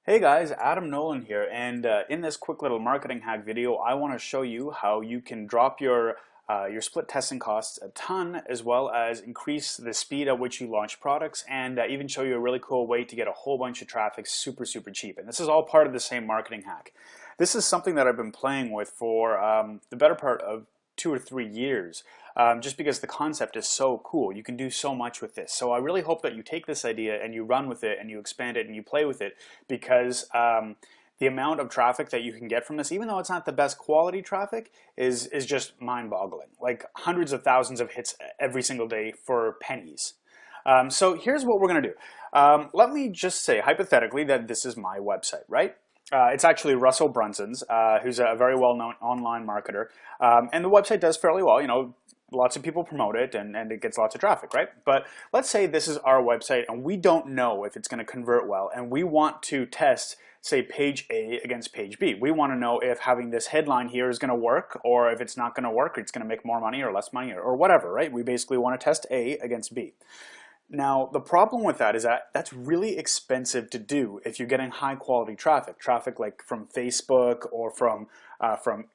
Hey guys, Adam Nolan here, and in this quick little marketing hack video, I want to show you how you can drop your split testing costs a ton, as well as increase the speed at which you launch products, and even show you a really cool way to get a whole bunch of traffic super cheap. And this is all part of the same marketing hack. This is something that I've been playing with for the better part of 2 or 3 years, just because the concept is so cool. You can do so much with this. So I really hope that you take this idea and you run with it and you expand it and you play with it, because the amount of traffic that you can get from this, even though it's not the best quality traffic, is just mind-boggling. Like hundreds of thousands of hits every single day for pennies. So here's what we're going to do. Let me just say hypothetically that this is my website, right? It's actually Russell Brunson's, who's a very well-known online marketer. And the website does fairly well. You know, lots of people promote it and it gets lots of traffic, right? But let's say this is our website and we don't know if it's going to convert well, and we want to test, say, page A against page B. We want to know if having this headline here is going to work, or if it's not going to work, or it's going to make more money or less money, or whatever, right? We basically want to test A against B. Now, the problem with that is that that's really expensive to do if you're getting high quality traffic like from Facebook or from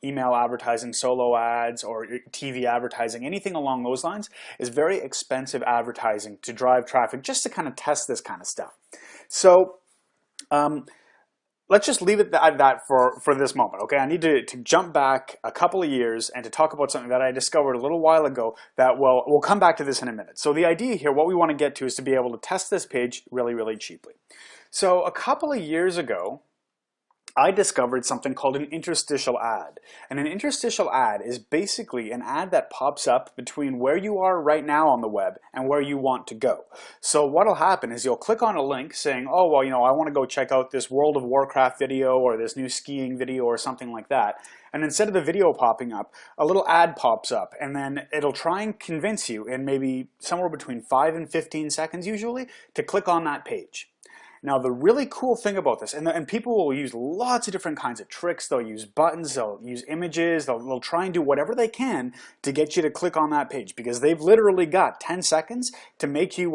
email advertising, solo ads, or TV advertising. Anything along those lines is very expensive advertising to drive traffic just to kind of test this kind of stuff. So let's just leave it at that for this moment, okay? I need to jump back a couple of years and to talk about something that I discovered a little while ago that we'll come back to this in a minute. So the idea here, what we want to get to, is to be able to test this page really cheaply. So a couple of years ago, I discovered something called an interstitial ad. And an interstitial ad is basically an ad that pops up between where you are right now on the web and where you want to go. So what'll happen is you'll click on a link saying, oh, well, you know, I want to go check out this World of Warcraft video or this new skiing video or something like that. And instead of the video popping up, a little ad pops up, and then it'll try and convince you in maybe somewhere between 5 and 15 seconds usually to click on that page. Now, the really cool thing about this, and people will use lots of different kinds of tricks. They'll use buttons, they'll use images, they'll try and do whatever they can to get you to click on that page, because they've literally got 10 seconds to make you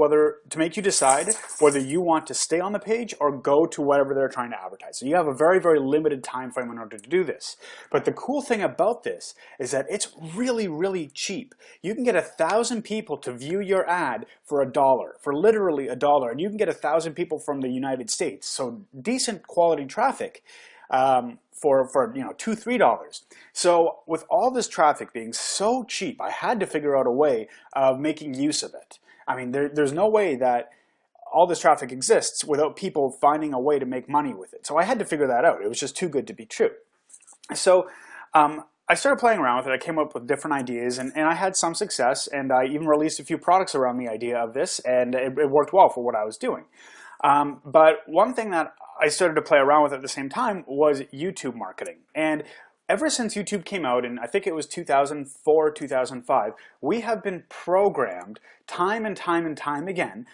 decide whether you want to stay on the page or go to whatever they're trying to advertise. So you have a very limited time frame in order to do this. But the cool thing about this is that it's really cheap. You can get 1,000 people to view your ad for $1, for literally $1, and you can get 1,000 people from the United States. So decent quality traffic for you know, $2–3. So with all this traffic being so cheap, I had to figure out a way of making use of it. I mean, there's no way that all this traffic exists without people finding a way to make money with it. So I had to figure that out. It was just too good to be true. So I started playing around with it. I came up with different ideas, and I had some success, and I even released a few products around the idea of this, and it worked well for what I was doing. But one thing that I started to play around with at the same time was YouTube marketing. And ever since YouTube came out, and I think it was 2004, 2005, we have been programmed time and time again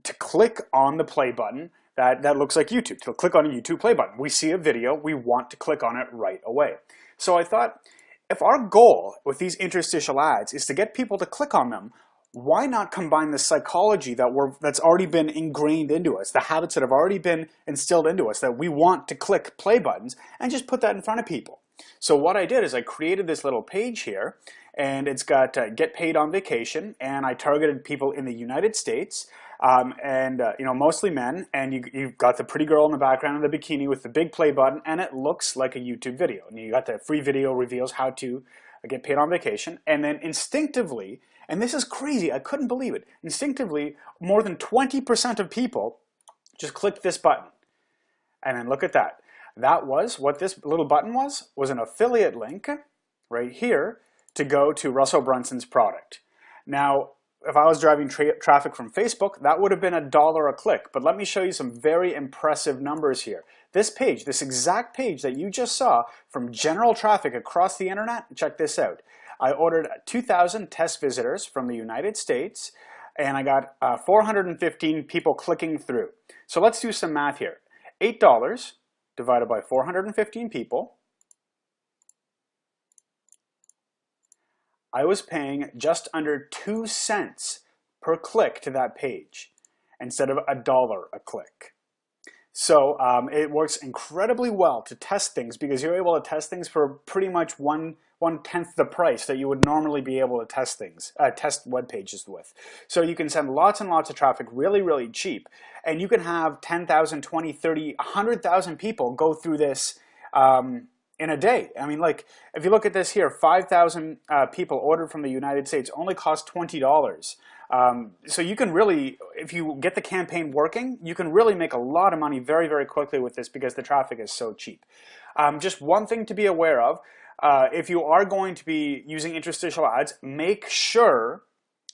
to click on the play button that looks like YouTube, to click on a YouTube play button. We see a video, we want to click on it right away. So I thought, if our goal with these interstitial ads is to get people to click on them, why not combine the psychology that's already been ingrained into us, the habits that have already been instilled into us, that we want to click play buttons, and just put that in front of people? So what I did is I created this little page here, and it's got get paid on vacation, and I targeted people in the United States, you know, mostly men, and you've got the pretty girl in the background in the bikini with the big play button, and it looks like a YouTube video. And you got the free video reveals how to get paid on vacation, and then instinctively, and this is crazy, I couldn't believe it, instinctively more than 20% of people just clicked this button. And then look at that. That was what this little button was an affiliate link right here to go to Russell Brunson's product. Now, if I was driving traffic from Facebook, that would have been $1 a click. But let me show you some very impressive numbers here. This page, this exact page that you just saw from general traffic across the internet, check this out. I ordered 2,000 test visitors from the United States, and I got 415 people clicking through. So let's do some math here. $8 divided by 415 people. I was paying just under 2 cents per click to that page instead of $1 a click. So it works incredibly well to test things because you're able to test things for pretty much one-tenth the price that you would normally be able to test things, test web pages with. So you can send lots and lots of traffic really, really cheap. And you can have 10,000, 20, 30, 100,000 people go through this in a day. I mean, like, if you look at this here, 5,000 people ordered from the United States only cost $20. So you can really, if you get the campaign working, you can really make a lot of money very, very quickly with this because the traffic is so cheap. Just one thing to be aware of, if you are going to be using interstitial ads, make sure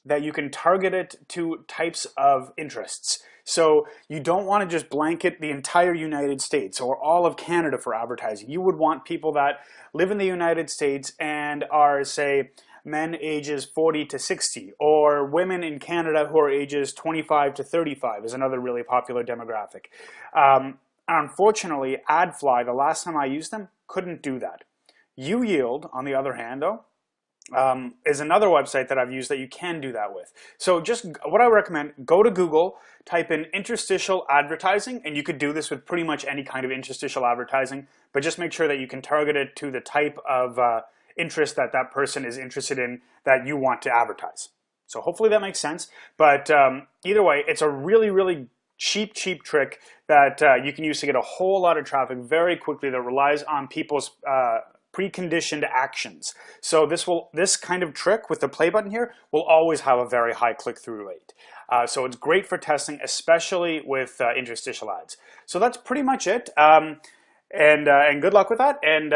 that you can target it to types of interests. So you don't want to just blanket the entire United States or all of Canada for advertising. You would want people that live in the United States and are, say, men ages 40 to 60, or women in Canada who are ages 25 to 35 is another really popular demographic. Unfortunately, AdFly, the last time I used them, couldn't do that. UYield, on the other hand, though, is another website that I've used that you can do that with. So just what I recommend, go to Google, type in interstitial advertising, and you could do this with pretty much any kind of interstitial advertising, but just make sure that you can target it to the type of interest that that person is interested in that you want to advertise. So hopefully that makes sense. But either way, it's a really, really cheap trick that you can use to get a whole lot of traffic very quickly that relies on people's preconditioned actions. So this kind of trick with the play button here will always have a very high click-through rate. So it's great for testing, especially with interstitial ads. So that's pretty much it. And good luck with that. And